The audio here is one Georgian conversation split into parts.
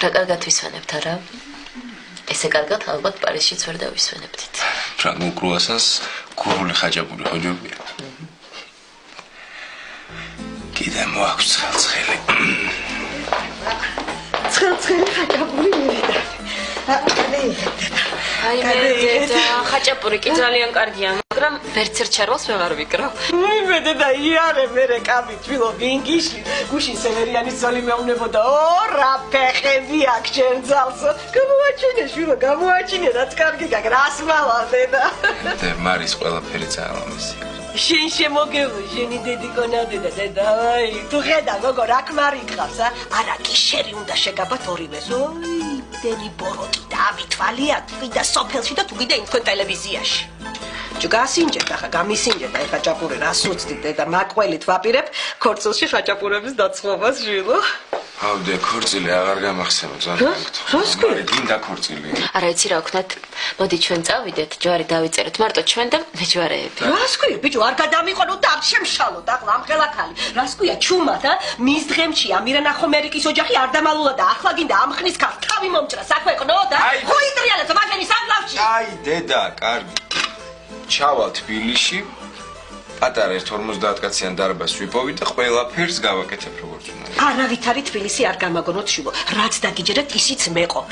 რა კარგად ვისვენებთ არა? ესე კარგად ალბათ პარიზშიც ვერ დავისვენებდით. ფრანგულ კრუასანს გურული ხაჭაპური ხოჯობია. კიდე მოაქვს ცხელი. ცხელი ხაჭაპური მივიდა. აი მე დედა ხაჭაპური კი ძალიან კარგია, მაგრამ ვერც ერთ ჩარვალს ვეღარ ვიკრავ. მე დედა იარე მერე კაბი თვილო ვინგიში გუშინ სევერიანის ძოლი მეუნებოდა რა ფეხები აქ შენ ძალსო გამოაჩინე შვილო გამოაჩინე რაც კარგი გაგ რას მავალ დედა და მარის ყველაფერი ძალამისია შენ შემოგევლო შენი დედიკონა დედა აი თუ ხედავ როგორ აქ მარი გყავს არა კიშერი უნდა შეგაბათ ორივეს ოი დენი ბოროტი დავითვალია თვიდა სოფელში და თუ კიდე იმ თქვენ ტელევიზიაში ჯგასინჯეთ ახლა გამისინჯეთ აი ხაჭაპური რას უცდით დედა მაყველით ვაპირებ ქორწილში ხაჭაპურების დაცხობას ჟილო ავდე ქორწილი აღარ გამახსენებ ზოგადად გინდა ქორწილი არა იცი რა ვქნათ მოდი ჩვენ წავიდეთ ჯვარი დავიწეროთ მარტო ჩვენ და მეჯვარეები რას ქვია ბიჭო არ გადამიყონოთ და არ შემშალოთ ახლა ამხელა ხალი რას ქვია ჩუმად მის დღემში ამირანახო ამერიკის ოჯახი არ დამალულა და ახლა გინდა ამხნის ქალს თავი მომჭრა საქმე ყნო და ხო იტრიალეთ მაგენი საგლავში აი დედა კარგი ჩავალ თბილისში პატარა 50 კაციან დარბაზს ვიპოვით და ყველაფერს გავაკეთებ როგორც უნდა. არავითარი თბილისი არ გამაგონოთ შვილო, რაც დაგიჯერეთ ისიც მეყო.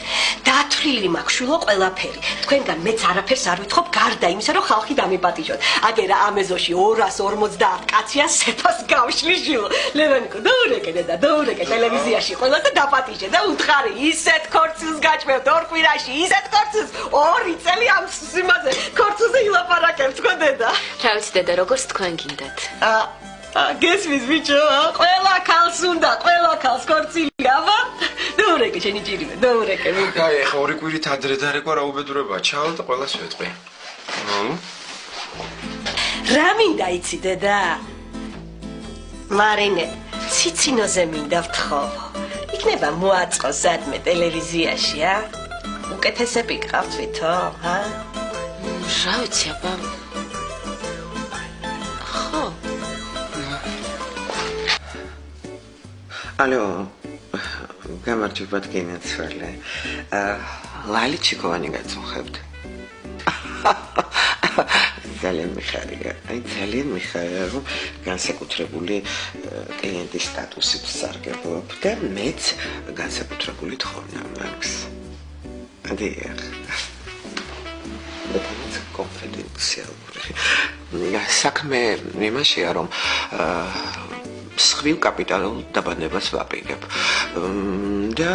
დათვლილი მაქვს შვილო ყველაფერი. თქვენგან მეც არაფერს არ ვითხოვ გარდა იმისა, რომ ხალხი დამიპატიჟოთ. აგერა ამეზოში 250 კაცია სეფას გავშლი შვილო. ლევანიკო, დაურეკე დედა, დაურეკე ტელევიზიაში ყველა და დაპატიჟე და უთხარი ისეთ ქორწილს გაჭმევთ ორ კვირაში, ისეთ ქორწილს 2 წელი ამ სიმაზე ქორწილზე ილაპარაკებთ ხო დედა? რა ვიცი დედა, როგორც თქვენ გინდათ. გესმის ბიჭო, ყველა ქალს უნდა, ყველა ქალს ქორწილი აბა. დაურეკე შენი ჭირივე, დაურეკე. აი, ახლა 2 კვირით ადრე დარეკვა რა უბედურებაა, ჩავალ და ყველას ვეთყვი. რა მინდა იცი დედა? მარინე, ციცინოზე მინდა ვთხოვო. იქნება მოაწყო სადმე ტელევიზიაში, უკეთესები გყავთ ვითომ, რა ვიცი აბა. Алло, გამარჯობათ გენაცვალე. ლალი ჩიკოვანი გაწუხებთ. ძალიან მიხარია. აი ძალიან მიხარია, რომ განსაკუთრებული კლიენტის სტატუსით სარგებლობ და მეც განსაკუთრებული თხოვნა მაქვს. დიახ. მეტად კონფიდენციალური. საქმე იმაშია, რომ სხვილ კაპიტალურ დაბადებას ვაპირებ და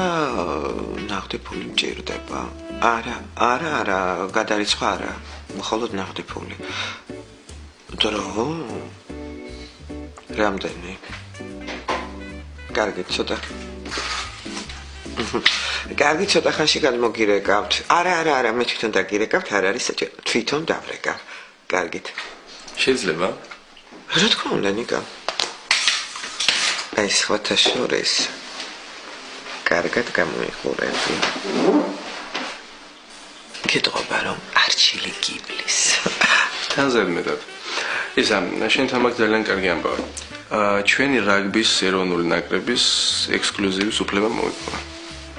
ნაღდი ფული მჭირდება. არა, გადარიცხვა არა, მხოლოდ ნაღდი ფული. დრო? რამდენი? კარგი, ცოტა. კარგი, ცოტა ხანში გადმოგირეკავთ. არა, მე თვითონ დაგირეკავთ, არ არის საჭირო. თვითონ დავრეკავ. კარგით. შეიძლება? რა თქმა უნდა, ნიკა. აი სხვათა შორის კარგად გამოიყურები. გეტყობა რომ არჩილი გიბლის. თანზედ მეტად. ისა, შენთან მაგ ძალიან კარგი ამბავი. ჩვენი რაგბის ეროვნული ნაკრების ექსკლუზივის უფლება მოიპოვა.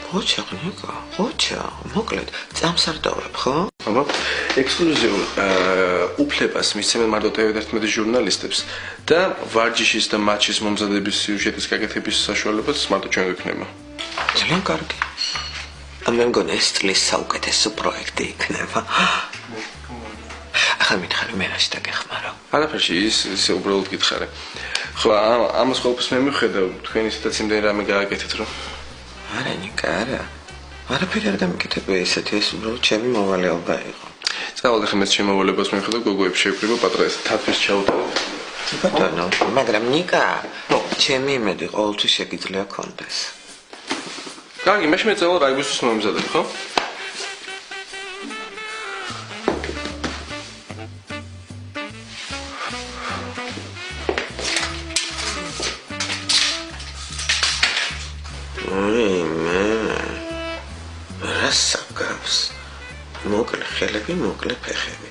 ხოჩა, ნიკა, ხოჩა, მოკლედ, წამსარდავებ, ხო? აბა, ექსკლუზიურ უფლებას მისცემენ მარტო TV11 ჟურნალისტებს და ვარჯიშის და მატჩის მომზადების სიუჟეტის გაკეთების საშუალებაც მარტო ჩვენ გვექნება. ძალიან კარგი. მე მგონი ეს წლის საუკეთესო პროექტი იქნება. ახლა მითხარი მე რაში დაგეხმარო? არაფერში ისე უბრალოდ გითხარე. ხო, ამას ყოველთვის მე მივხედავ, თქვენი სიტუაცია იმდენი რამე გააკეთეთ, რომ არა, ნიკა, არა. არაფერი არ გამიკეთებია ესეთი, ეს უბრალოდ ჩემი მოვალეობა იყო. წავალ ახლა მეც შემოვალებას მივხედავ, გოგოებს შევკრიბო, პატრა ეს თათბის ჩაუტოვებ. ბატონო, მაგრამ ნიკა, ჩემი იმედი ყოველთვის შეგიძლია კონდეს. კარგი, მე წავალ რაგბისთვის მომზადებ, ხო? რას საკავს? მოკლე ხელები, მოკლე ფეხები.